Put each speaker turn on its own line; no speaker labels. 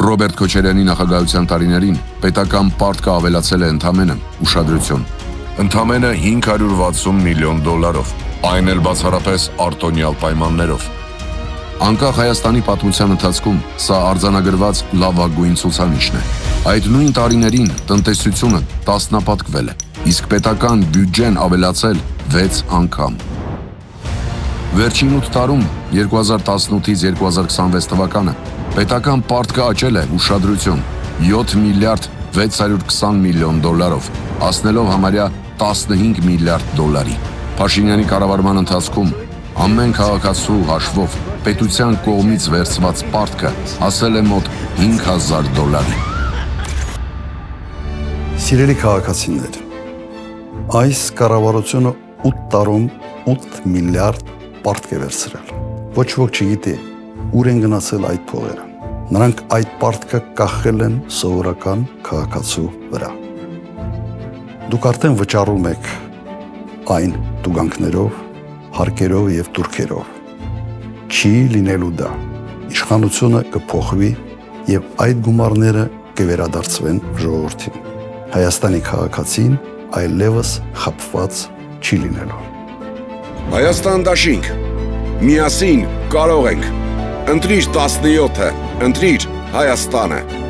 Ռոբերտ Քոչարյանի նախագահության տարիներին պետական պարտքը ավելացել է ընդամենը ուշադրություն։ Ընդամենը $560 միլիոն, այն էլ բացառապես արտոնյալ պայմաններով։ Անկախ Հայաստանի պատմության ընթացքում սա արձանագրված լավագույն ցուցանիշն է։ Այդ նույն տարիներին տնտեսությունը տասնապատկվել է, իսկ պետական բյուջեն ավելացել 6 անգամ։ Վերջին 8 տարում 2018-ից 2026 թվականը պետական պարտքը աճել է ուշադրություն $7 միլիարդ 620 միլիոն, հասնելով համարյա $15 միլիարդ։ Փաշինյանի կառավարման ընթացքում ամեն քաղաքացու հաշվով պետության կողմից վերցված պարտքը հասել է մոտ $5,000։
Սիրելի քաղաքացիներ, այս կառավարությունը 8 տարում 8 միլիարդ պարտք է վերցրել։ Ոչ ոք չգիտի ուր են գնացել այդ փողերը։ Նրանք այդ պարտքը կախել են սովորական քաղաքացու վրա։ Դուք արդեն վճարում եք այն տուգանքներով, հարկերով եւ турքերով։ Չի լինելու դա։ Իշխանությունը կփոխվի եւ այդ գումարները կվերադարձվեն ժողովրդին։ Հայաստանի քաղաքացին այլևս խաբված չի լինելու։
Հայաստան դաշինք, միասին կարող ենք։ Ընտրիր 17-ը, ընտրիր Հայաստանը։